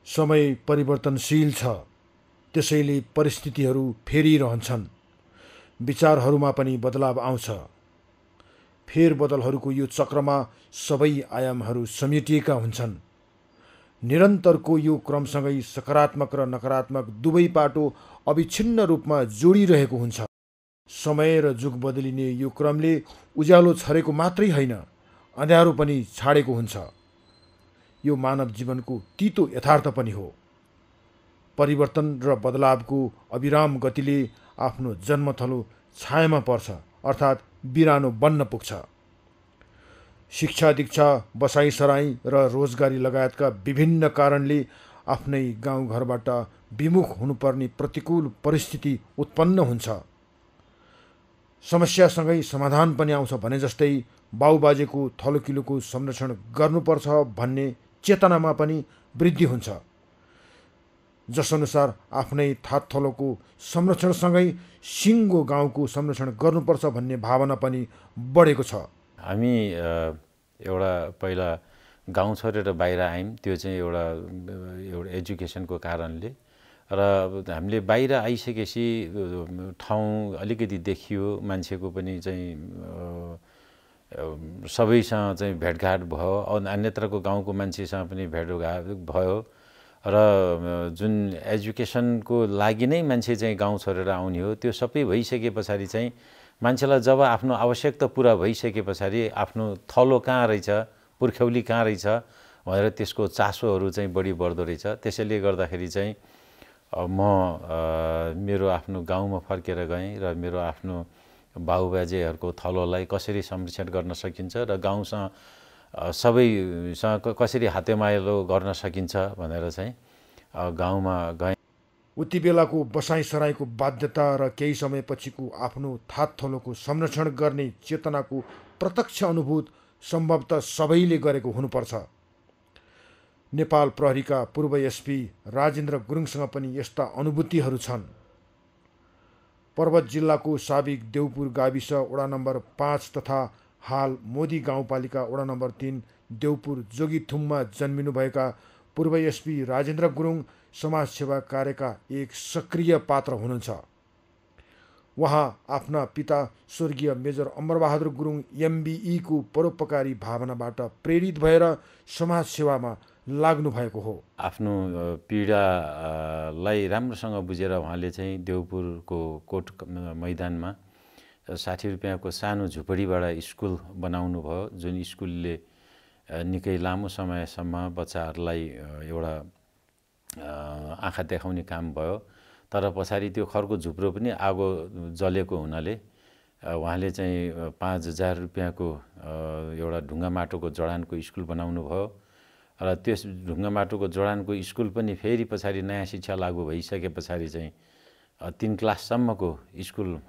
समय परिवर्तनशील छ, त्यसैले परिस्थितिहरू फेरिरहन्छन्। विचारहरूमा पनि बदलाव आउँछ। फेरबदलहरूको यो चक्रमा सबै आयामहरू समेटिएका हुन्छन्। निरन्तरको यो क्रमसँगै सकारात्मक र नकारात्मक दुवै पाटो अविच्छिन्न रूपमा जोडिरहेको हुन्छ। समय र जुग बदलिने यो क्रमले उज्यालो छरेको मात्रै होइन, अँध्यारो पनि छाडेको हुन्छ। यो मानव जीवनको तितो यथार्थ पनि हो। परिवर्तन र बदलावको अविराम गतिले आफ्नो जन्मथलो छायामा पर्छ, अर्थात् बिरानो बन्न पुग्छ। शिक्षा दीक्षा, बसाइसराई र रोजगारी लगायतका विभिन्न कारणले आफ्नै गाउँघरबाट विमुख हुनुपर्ने प्रतिकूल परिस्थिति उत्पन्न हुन्छ। समस्यासँगै समाधान पनि आउँछ भने जस्तै बाउबाजेको थलोकिलोको संरक्षण गर्नुपर्छ भन्ने चेतनामा पनि वृद्धि हुन्छ, जसअनुसार आफ्नै थातथलोको संरक्षणसँगै सिङ्गो गाउँको संरक्षण गर्नुपर्छ भन्ने भावना पनि बढेको छ। हामी एउटा पहिला गाउँ छोडेर बाहिर आयौँ। त्यो चाहिँ एउटा एजुकेसनको कारणले, र हामीले बाहिर आइसकेपछि ठाउँ अलिकति देखियो, मान्छेको पनि चाहिँ सबैसँग चाहिँ भेटघाट भयो, अन्यत्रको गाउँको मान्छेसँग पनि भेटघाट भयो, र जुन एजुकेसनको लागि नै मान्छे चाहिँ गाउँ छोडेर आउने हो, त्यो सबै भइसके पछाडि चाहिँ मान्छेलाई जब आफ्नो आवश्यकता पुरा भइसके पछाडि आफ्नो थलो कहाँ रहेछ, पुर्ख्यौली कहाँ रहेछ भनेर त्यसको चासोहरू चाहिँ बढी बढ्दो रहेछ। त्यसैले गर्दाखेरि चाहिँ म मेरो आफ्नो गाउँमा फर्केर गएँ र मेरो आफ्नो बाउबाजेहरूको थलोलाई कसरी संरक्षण गर्न सकिन्छ र गाउँसँग सबैसँग कसरी हातेमालो गर्न सकिन्छ भनेर चाहिँ गाउँमा गएँ। उति बेलाको बसाइसराईको बाध्यता र केही समयपछिको आफ्नो थातथलोको संरक्षण गर्ने चेतनाको प्रत्यक्ष अनुभूत सम्भवतः सबैले गरेको हुनुपर्छ। नेपाल प्रहरीका पूर्व एसपी राजेन्द्र गुरुङसँग पनि यस्ता अनुभूतिहरू छन्। पर्वत जिल्लाको साबिक देउपुर गाविस वडा नम्बर 5 तथा हाल मोदी गाउँपालिका वडा नम्बर 3 देउपुर जोगीथुममा जन्मिनुभएका पूर्व एसपी राजेन्द्र गुरुङ समाजसेवा कार्यका एक सक्रिय पात्र हुनुहुन्छ। उहाँ आफ्ना पिता स्वर्गीय मेजर अमरबहादुर गुरुङ एमबिईको परोपकारी भावनाबाट प्रेरित भएर समाजसेवामा लाग्नु भएको हो। आफ्नो पीडालाई राम्रोसँग बुझेर उहाँले चाहिँ देउपुरको कोट मैदानमा 60 रुपियाँको सानो झुपडीबाट स्कुल बनाउनु भयो, जुन स्कुलले निकै लामो समयसम्म बच्चाहरूलाई एउटा आँखा देखाउने काम भयो। तर पछाडि त्यो खरको झुप्रो पनि आगो जलेको हुनाले उहाँले चाहिँ 5000 रुपियाँको एउटा ढुङ्गा माटोको जडानको स्कुल बनाउनु भयो, र त्यस ढुङ्गा माटोको जडानको स्कुल पनि फेरि पछाडि नयाँ शिक्षा लागू भइसके पछाडि चाहिँ 3 क्लाससम्मको स्कुल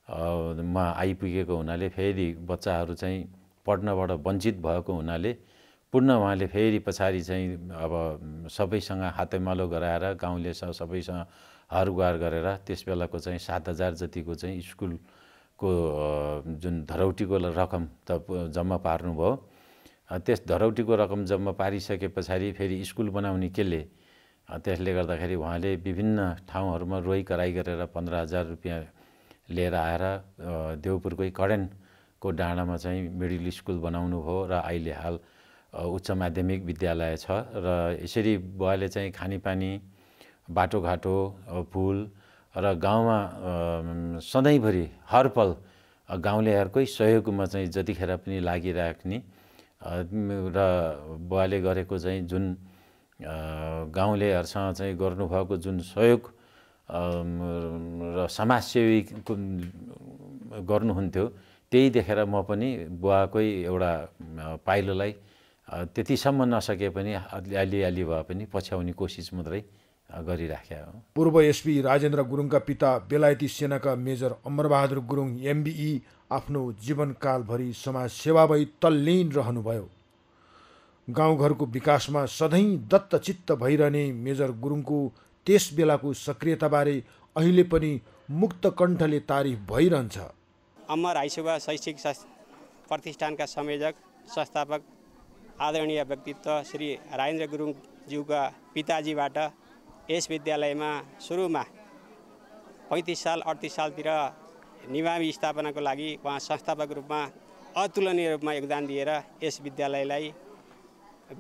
मा आइपुगेको हुनाले फेरि बच्चाहरू चाहिँ पढ्नबाट वञ्चित भएको हुनाले पुनः उहाँले फेरि पछाडि चाहिँ अब सबैसँग हातेमालो गराएर गाउँले सबैसँग हारगुहार गरेर त्यस बेलाको चाहिँ 7000 जतिको चाहिँ स्कुलको जुन धरौटीको रकम त जम्मा पार्नुभयो। त्यस धरौटीको रकम जम्मा पारिसके पछाडि फेरि स्कुल बनाउने केले त्यसले गर्दाखेरि उहाँले विभिन्न ठाउँहरूमा रोइ कराई गरेर 15000 रुपियाँ लिएर आएर देउपुरकै कडेनको डाँडामा चाहिँ मिडल स्कुल बनाउनु भयो, र अहिले हाल उच्च माध्यमिक विद्यालय छ। र यसरी बुवाले चाहिँ खानेपानी, बाटोघाटो, पुल र गाउँमा सधैँभरि हर पल गाउँलेहरूकै सहयोगमा चाहिँ जतिखेर पनि लागिराख्ने र बुवाले गरेको चाहिँ जुन गाउँलेहरूसँग चाहिँ गर्नुभएको जुन सहयोग र समाजसेवी गर्नुहुन्थ्यो, त्यही देखेर म पनि बुवाकै एउटा पाइलोलाई त्यतिसम्म नसके पनि अलिअलि भए पनि पछ्याउने कोसिस मात्रै गरिराखेका हो। पूर्व एसपी राजेन्द्र गुरुङका पिता बेलायती सेनाका मेजर अमरबहादुर गुरुङ एमबिई आफ्नो जीवनकालभरि समाजसेवामै तल्लीन रहनुभयो। गाउँघरको विकासमा सधैँ दत्तचित्त भइरहने मेजर गुरुङको त्यस बेलाको सक्रियताबारे अहिले पनि मुक्त कण्ठले तारिफ भइरहन्छ। अमर आइसेवा शैक्षिक प्रतिष्ठानका संयोजक संस्थापक आदरणीय व्यक्तित्व श्री राजेन्द्र गुरुङ ज्यूका पिताजीबाट यस विद्यालयमा सुरुमा 35 साल 38 सालतिर निमावि स्थापनाको लागि उहाँ संस्थापक रूपमा अतुलनीय रूपमा योगदान दिएर यस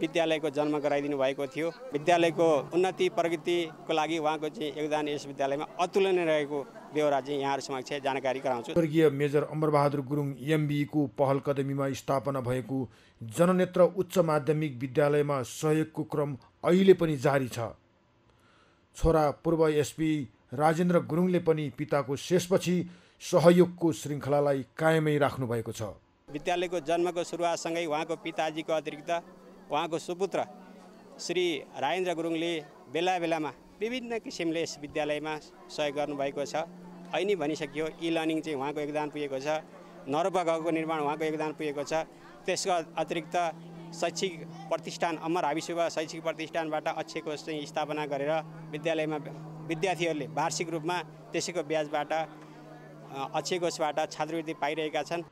विद्यालयको जन्म गराइदिनु भएको थियो। विद्यालयको उन्नति प्रगतिको लागि उहाँको चाहिँ योगदान यस विद्यालयमा अतुलनीय रहेको बेहोरा चाहिँ यहाँहरू समक्ष जानकारी गराउँछु। स्वर्गीय मेजर अमरबहादुर गुरुङ एमबीको पहल कदमीमा स्थापना भएको जननेत्र उच्च माध्यमिक विद्यालयमा सहयोगको क्रम अहिले पनि जारी छ। छोरा पूर्व एसपी राजेन्द्र गुरुङले पनि पिताको शेषपछि सहयोगको श्रृङ्खलालाई कायमै राख्नु भएको छ। विद्यालयको जन्मको सुरुवातसँगै उहाँको पिताजीको अतिरिक्त उहाँको सुपुत्र श्री राजेन्द्र गुरुङले बेला बेलामा विभिन्न किसिमले यस विद्यालयमा सहयोग गर्नुभएको छ। अहिले भनिसकियो ई लर्निङ चाहिँ उहाँको योगदान पुगेको छ, नरपघको निर्माण उहाँको योगदान पुगेको छ। त्यसको अतिरिक्त शैक्षिक प्रतिष्ठान अमर हाविसुवा शैक्षिक प्रतिष्ठानबाट अक्षय कोष चाहिँ स्थापना गरेर विद्यालयमा विद्यार्थीहरूले वार्षिक रूपमा त्यसैको ब्याजबाट अक्षय कोषबाट छात्रवृत्ति पाइरहेका छन्।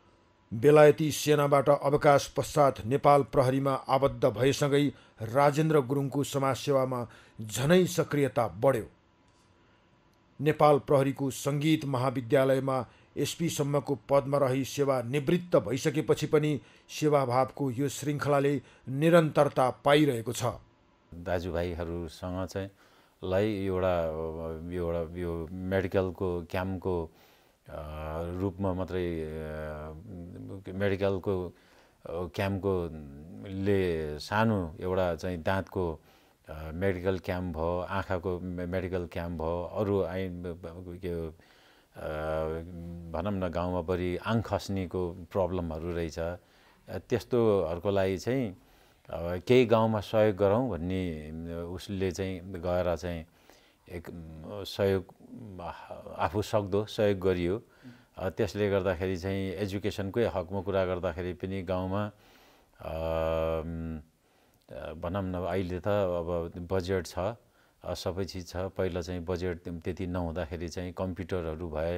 बेलायती सेनाबाट अवकाश पश्चात नेपाल प्रहरीमा आबद्ध भएसँगै राजेन्द्र गुरुङको समाजसेवामा झनै सक्रियता बढ्यो। नेपाल प्रहरीको सङ्गीत महाविद्यालयमा एसपीसम्मको पदमा रही सेवा निवृत्त भइसकेपछि पनि सेवाभावको यो श्रृङ्खलाले निरन्तरता पाइरहेको छ। दाजुभाइहरूसँग चाहिँ यो मेडिकलको क्याम्पको रूपमा मात्रै मेडिकलको क्याम्पको ले सानो एउटा चाहिँ दाँतको मेडिकल क्याम्प भयो, आँखाको मेडिकल क्याम्प भयो, अरू भनौँ न गाउँमा बढी आङ खस्नीको प्रब्लमहरू रहेछ। त्यस्तोहरूको लागि चाहिँ केही गाउँमा सहयोग गरौँ भन्ने उसले चाहिँ गएर चाहिँ एक सहयोग आफू सक्दो सहयोग गरियो। त्यसले गर्दाखेरि चाहिँ एजुकेसनकै हकमा कुरा गर्दाखेरि पनि गाउँमा भनौँ न अहिले त अब बजेट छ, सबै चिज छ। पहिला चाहिँ बजेट त्यति नहुँदाखेरि चाहिँ कम्प्युटरहरू भए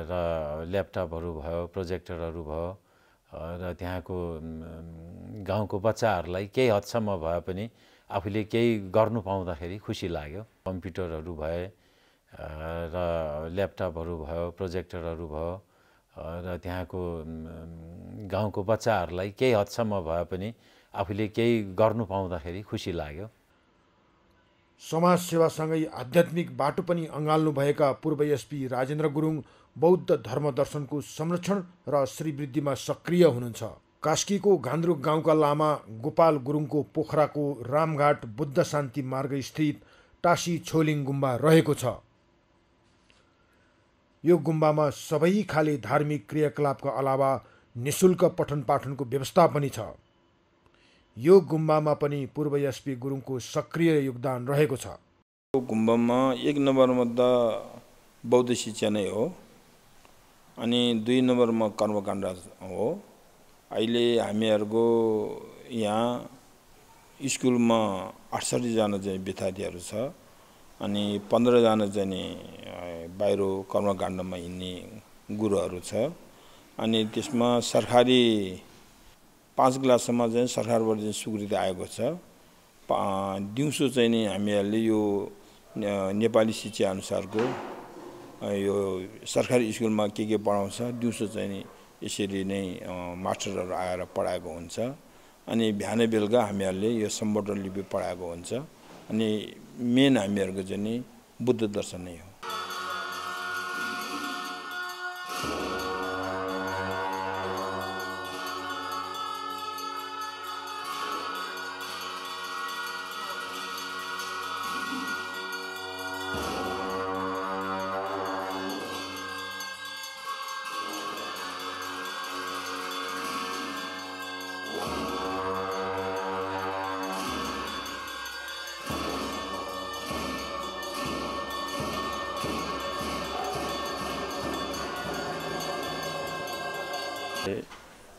र ल्यापटपहरू भयो, प्रोजेक्टरहरू भयो र त्यहाँको गाउँको बच्चाहरूलाई केही हदसम्म भए पनि आफूले केही गर्नु पाउँदाखेरि खुसी लाग्यो। कम्प्युटरहरू भए र ल्यापटपहरू भयो, प्रोजेक्टरहरू भयो र त्यहाँको गाउँको बच्चाहरूलाई केही हदसम्म भए पनि आफूले केही गर्नु पाउँदाखेरि खुसी लाग्यो। समाजसेवासँगै आध्यात्मिक बाटो पनि अँगाल्नुभएका पूर्व एसपी राजेन्द्र गुरुङ बौद्ध धर्म दर्शनको संरक्षण र श्रीवृद्धिमा सक्रिय हुनुहुन्छ। कास्कीको घान्द्रुक गाउँका लामा गोपाल गुरुङको पोखराको रामघाट बुद्ध शान्ति मार्ग स्थित टासी छोलिङ गुम्बा रहेको छ। यो गुम्बामा सबै खाले धार्मिक क्रियाकलापका अलावा निशुल्क पठन पाठनको व्यवस्था पनि छ। यो गुम्बामा पनि पूर्व एसपी गुरुङको सक्रिय योगदान रहेको छ। गुम्बामा एक नम्बरमा त बौद्ध शिक्षा नै हो, अनि 2 नम्बरमा कर्मकाण्ड हो। अहिले हामीहरूको यहाँ स्कुलमा 68 जना चाहिँ विद्यार्थीहरू छ, अनि 15 जना चाहिँ बाहिर कर्मकाण्डमा हिँड्ने गुरुहरू छ। अनि त्यसमा सरकारी 5 क्लाससम्म चाहिँ सरकारबाट चाहिँ स्वीकृति आएको छ। दिउँसो चाहिँ नि हामीहरूले यो नेपाली शिक्षा अनुसारको यो सरकारी स्कुलमा के पढाउँछ, दिउँसो चाहिँ नि यसरी नै मास्टरहरू आएर पढाएको हुन्छ। अनि बिहान बेलुका हामीहरूले यो सम्बोधन लिपि पढाएको हुन्छ। अनि मेन हामीहरूको चाहिँ नि बुद्ध दर्शन नै हो।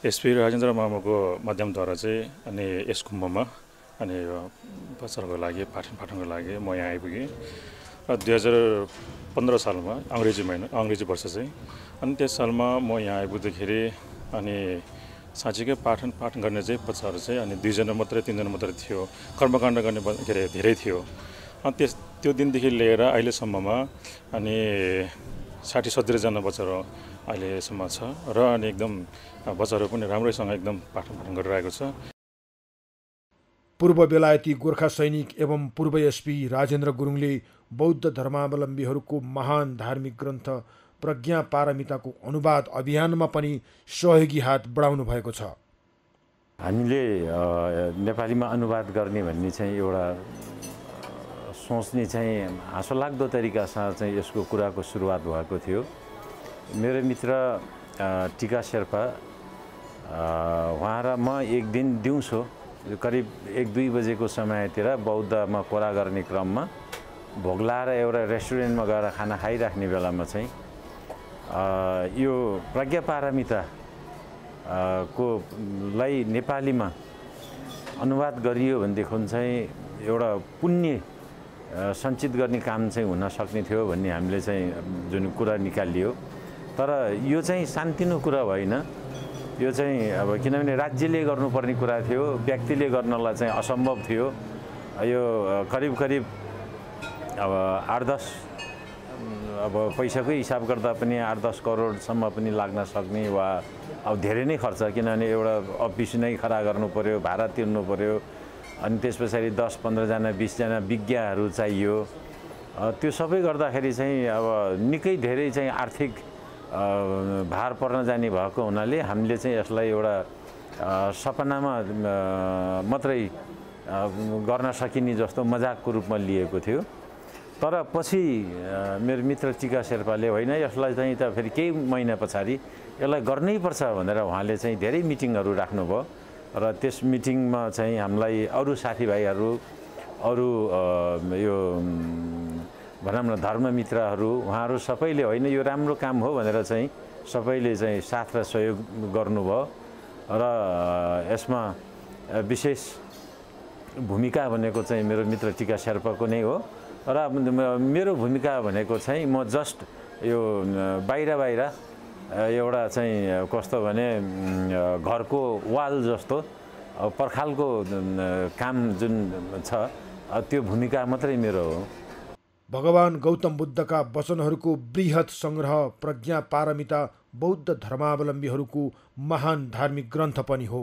एसपी राजेन्द्र मामुको माध्यमद्वारा चाहिँ अनि यस गुम्बामा अनि बच्चाहरूको लागि पाठनको लागि म यहाँ आइपुगेँ। र 2015 सालमा अङ्ग्रेजी वर्ष चाहिँ, अनि त्यस सालमा म यहाँ आइपुग्दाखेरि अनि साँच्चीकै पाठन गर्ने चाहिँ बच्चाहरू चाहिँ अनि 2 जना मात्रै 3 जना मात्रै थियो। कर्मकाण्ड गर्ने के अरे धेरै थियो। अनि त्यो दिनदेखि लिएर अहिलेसम्ममा अनि 60-70 जना बच्चाहरू अहिलेसम्म छ र अनि एकदम बच्चाहरू पनि राम्रैसँग एकदम पाठन गरिरहेको छ। पूर्व बेलायती गोर्खा सैनिक एवं पूर्व एसपी राजेन्द्र गुरुङले बौद्ध धर्मावलम्बीहरूको महान धार्मिक ग्रन्थ प्रज्ञा पारमिताको अनुवाद अभियानमा पनि सहयोगी हात बढाउनु भएको छ। हामीले नेपालीमा अनुवाद गर्ने भन्ने चाहिँ एउटा सोच्ने चाहिँ हाँसोलाग्दो तरिकासँग चाहिँ यसको कुराको सुरुवात भएको थियो। मेरो मित्र टिका शेर्पा उहाँ र म एक दिन दिउँसो करिब 1-2 बजेको समयतिर बौद्धमा कुरा गर्ने क्रममा भोग लाएर एउटा रेस्टुरेन्टमा गएर खाना खाइराख्ने बेलामा चाहिँ यो प्रज्ञा पारमिता को लाई नेपालीमा अनुवाद गरियो भनेदेखि चाहिँ एउटा पुण्य सञ्चित गर्ने काम चाहिँ हुन सक्ने थियो भन्ने हामीले चाहिँ जुन कुरा निकालियो। तर यो चाहिँ सानोतिनो कुरा होइन, यो चाहिँ अब किनभने राज्यले गर्नुपर्ने कुरा थियो, व्यक्तिले गर्नलाई चाहिँ असम्भव थियो। यो करिब अब 8-10 अब पैसाकै हिसाब गर्दा पनि 8-10 करोडसम्म पनि लाग्न सक्ने वा अब धेरै नै खर्च, किनभने एउटा अफिस नै खडा गर्नु पर्यो, भाडा तिर्नु पर्यो, अनि त्यस पछाडि 10-15 जना 20 जना विज्ञहरू चाहियो। त्यो सबै गर्दाखेरि चाहिँ अब निकै धेरै चाहिँ आर्थिक भार पर्न जाने भएको हुनाले हामीले चाहिँ यसलाई एउटा सपनामा मात्रै गर्न सकिने जस्तो मजाकको रूपमा लिएको थियो। तर पछि मेरो मित्र टिका शेर्पाले होइन यसलाई चाहिँ त फेरि केही महिना पछाडि यसलाई गर्नै पर्छ भनेर उहाँले चाहिँ धेरै मिटिङहरू राख्नुभयो र त्यस मिटिङमा चाहिँ हामीलाई अरू साथीभाइहरू, अरू यो भनौँ न धर्ममित्रहरू, उहाँहरू सबैले होइन यो राम्रो काम हो भनेर चाहिँ सबैले चाहिँ साथ र सहयोग गर्नुभयो र यसमा विशेष भूमिका भनेको चाहिँ मेरो मित्र टिका शेर्पाको नै हो र मेरो भूमिका भनेको चाहिँ म जस्ट यो बाहिर एउटा चाहिँ कस्तो भने घरको वाल जस्तो पर्खालको काम जुन छ त्यो भूमिका मात्रै मेरो हो। भगवान गौतम बुद्धका वचनहरूको बृहत सङ्ग्रह प्रज्ञा पारमिता बौद्ध धर्मावलम्बीहरूको महान धार्मिक ग्रन्थ पनि हो।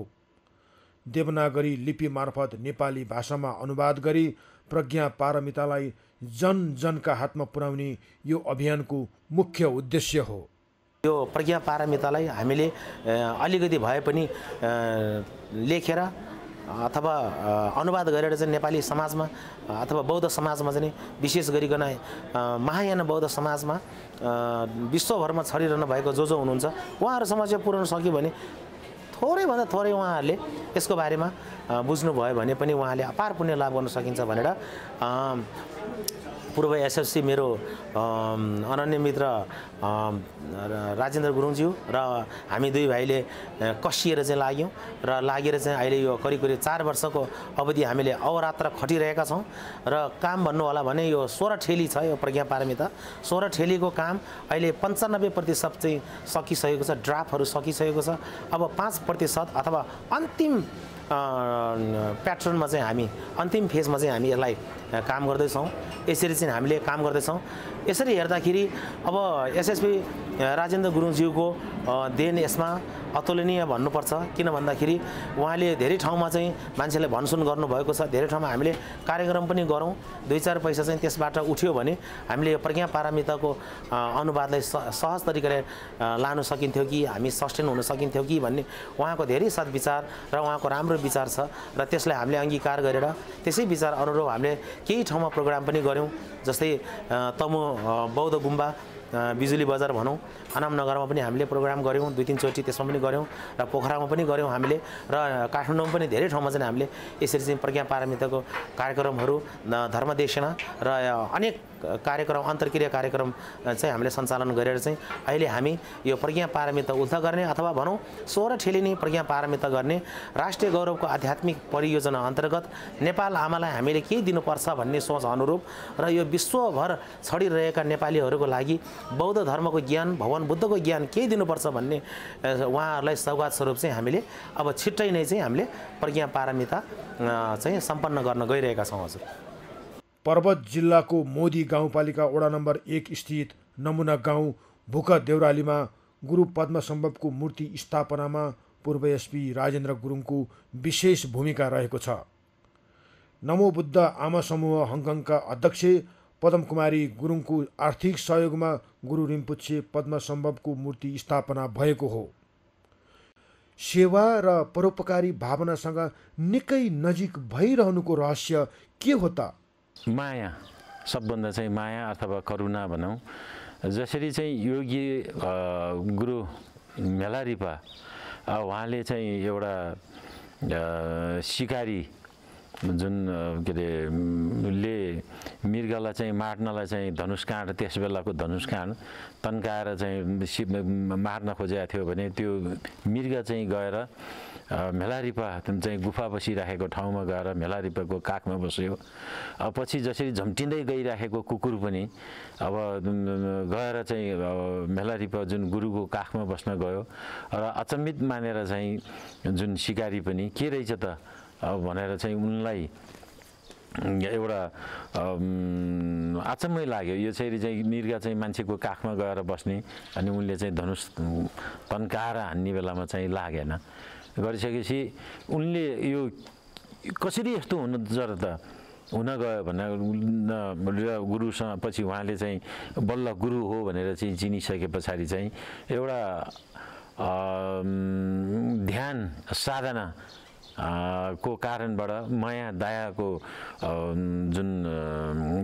देवनागरी लिपि मार्फत नेपाली भाषामा अनुवाद गरी प्रज्ञा पारमितालाई जनका हातमा पुर्याउने यो अभियानको मुख्य उद्देश्य हो। यो प्रज्ञा पारमितालाई हामीले अलिकति भए पनि लेखेर अथवा अनुवाद गरेर चाहिँ नेपाली समाजमा अथवा बौद्ध समाजमा चाहिँ विशेष गरिकन महायान बौद्ध समाजमा विश्वभरमा छरिरहनु भएको जो हुनुहुन्छ उहाँहरू समस्या पुर्याउन सक्यो भने थोरैभन्दा थोरै उहाँहरूले यसको बारेमा बुझ्नुभयो भने पनि उहाँले अपार पुण्य लाभ गर्न सकिन्छ भनेर पूर्व एसएफसी मेरो अनन्य मित्र राजेन्द्र गुरुङज्यू र हामी दुई भाइले कसिएर चाहिँ लाग्यौँ र लागेर चाहिँ अहिले यो करिब 4 वर्षको अवधि हामीले अहोरात्र खटिरहेका छौँ र काम भन्नु होला भने यो 16 ठेली छ। यो प्रज्ञा पारमिता 16 ठेलीको काम अहिले 95% चाहिँ सकिसकेको छ, ड्राफ्टहरू सकिसकेको छ। अब 5% अथवा अन्तिम प्याटर्नमा चाहिँ हामी अन्तिम फेजमा चाहिँ हामी यसलाई काम गर्दैछौँ। यसरी चाहिँ हामीले काम गर्दैछौँ। यसरी हेर्दाखेरि अब एसएसपी राजेन्द्र गुरुङज्यूको देन यसमा अतुलनीय भन्नुपर्छ। किन भन्दाखेरि उहाँले धेरै ठाउँमा चाहिँ मान्छेलाई भनसुन गर्नुभएको छ, धेरै ठाउँमा हामीले कार्यक्रम पनि गरौँ, 2-4 पैसा चाहिँ त्यसबाट उठ्यो भने हामीले यो प्रज्ञा पारमिताको अनुवादलाई सहज तरिकाले लानु सकिन्थ्यो कि हामी सस्टेन हुन सकिन्थ्यो कि भन्ने उहाँको धेरै सद्विचार र उहाँको राम्रो विचार छ र त्यसलाई हामीले अङ्गीकार गरेर त्यसै विचार अनुरूप हामीले केही ठाउँमा प्रोग्राम पनि गऱ्यौँ। जस्तै तमु बौद्ध गुम्बा बिजुली बजार भनौँ, अनामनगरमा पनि हामीले प्रोग्राम गऱ्यौँ, 2-3 चोटि त्यसमा पनि गऱ्यौँ र पोखरामा पनि गऱ्यौँ हामीले र काठमाडौँमा पनि धेरै ठाउँमा चाहिँ हामीले यसरी चाहिँ प्रज्ञा पारमिताको कार्यक्रमहरू धर्मदेशना र अनेक कार्यक्रम अन्तर्क्रिया कार्यक्रम चाहिँ हामीले सञ्चालन गरेर चाहिँ अहिले हामी यो प्रज्ञा पारमिता उद्ध गर्ने अथवा भनौँ 16 ठेलिनी प्रज्ञा पारमिता गर्ने राष्ट्रिय गौरवको आध्यात्मिक परियोजना अन्तर्गत नेपाल आमालाई हामीले के दिनुपर्छ भन्ने सोच अनुरूप र यो विश्वभर छडिरहेका नेपालीहरूको लागि बौद्ध धर्मको ज्ञान भगवान बुद्धको ज्ञान के दिनुपर्छ भन्ने उहाँहरूलाई सौगात स्वरूप चाहिँ हामीले अब छिट्टै नै चाहिँ हामीले प्रज्ञा पारमिता चाहिँ सम्पन्न गर्न गइरहेका छौँ हजुर। पर्वत जिल्लाको मोदी गाउँपालिका वडा नम्बर 1 स्थित नमुना गाउँ भुका देउरालीमा गुरु पद्मसम्भवको मूर्ति स्थापनामा पूर्व एसपी राजेन्द्र गुरुङको विशेष भूमिका रहेको छ। नमो बुद्ध आमा समूह हङकङका अध्यक्ष पद्मकुमारी गुरुङको आर्थिक सहयोगमा गुरु रिम्पुछे पद्मसम्भवको मूर्ति स्थापना भएको हो। सेवा र परोपकारी भावनासँग निकै नजिक भइरहनुको रहस्य के हो त? माया, सबभन्दा चाहिँ माया अथवा करुणा भनौँ। जसरी चाहिँ योगी गुरु मेलारिपा उहाँले चाहिँ एउटा सिकारी जुन के अरे ले मृगलाई चाहिँ मार्नलाई चाहिँ धनुष काँड त्यस बेलाको धनुष काँड तन्काएर चाहिँ मार्न खोजेको थियो भने त्यो मृग चाहिँ गएर मेलारिपा चाहिँ गुफा बसिराखेको ठाउँमा गएर मेलारिपाको काखमा बस्यो। पछि जसरी झम्टिँदै गइराखेको कुकुर पनि अब गएर चाहिँ मेलारिपा जुन गुरुको काखमा बस्न गयो र अचम्मित मानेर चाहिँ जुन सिकारी पनि के रहेछ त भनेर चाहिँ उनलाई एउटा अचम्मै लाग्यो। यो चाहिँ मृग चाहिँ मान्छेको काखमा गएर बस्ने अनि उनले चाहिँ धनुष तन्काएर हान्ने बेलामा चाहिँ लागेन। गरिसकेपछि उनले यो कसरी यस्तो हुनु जर त हुन गयो भनेर गुरुसँग पछि उहाँले चाहिँ बल्ल गुरु हो भनेर चाहिँ चिनिसके पछाडि चाहिँ एउटा ध्यान साधना को कारणबाट माया दयाको जुन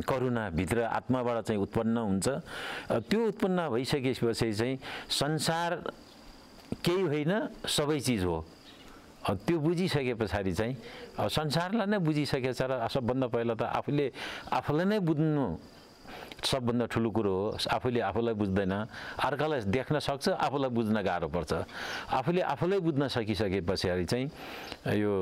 करुणा भित्र आत्माबाट चाहिँ उत्पन्न हुन्छ। त्यो उत्पन्न भइसकेपछि चाहिँ संसार केही होइन सबै चिज हो। त्यो बुझिसके पछाडि चाहिँ संसारलाई नै बुझिसकेछ र सबभन्दा पहिला त आफूलाई नै बुझ्नु सबभन्दा ठुलो कुरो हो। आफूले आफूलाई बुझ्दैन, अर्कालाई देख्न सक्छ, आफूलाई बुझ्न गाह्रो पर्छ। आफूलाई बुझ्न सकिसके पछाडि चाहिँ यो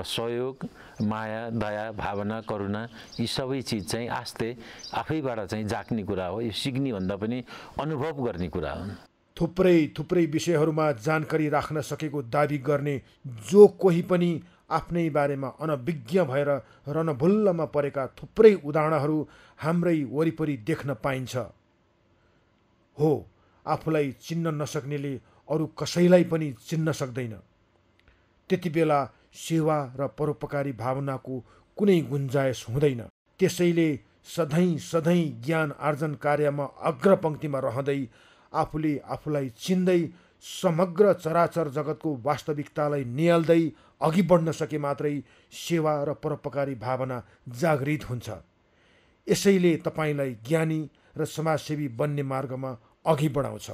सहयोग, माया, दया, भावना, करुणा यी सबै चिज चाहिँ आस्ते आफैबाट चाहिँ जाग्ने कुरा हो। यो सिक्ने भन्दा पनि अनुभव गर्ने कुरा हो। थुप्रै विषयहरूमा जानकारी राख्न सकेको दाबी गर्ने जो कोही पनि आफ्नै बारेमा अनभिज्ञ भएर रणभुल्लमा परेका थुप्रै उदाहरणहरू हाम्रै वरिपरि देख्न पाइन्छ। हो, आफूलाई चिन्न नसक्नेले अरू कसैलाई पनि चिन्न सक्दैन। त्यति बेला सेवा र परोपकारी भावनाको कुनै गुन्जायस हुँदैन। त्यसैले सधैँ ज्ञान आर्जन कार्यमा अग्रपङ्क्तिमा रहँदै आफूले आफूलाई चिन्दै समग्र चराचर जगतको वास्तविकतालाई निहाल्दै अघि बढ्न सके मात्रै सेवा र परोपकारी भावना जागृत हुन्छ। यसैले तपाईँलाई ज्ञानी र समाजसेवी बन्ने मार्गमा अघि बढाउँछ।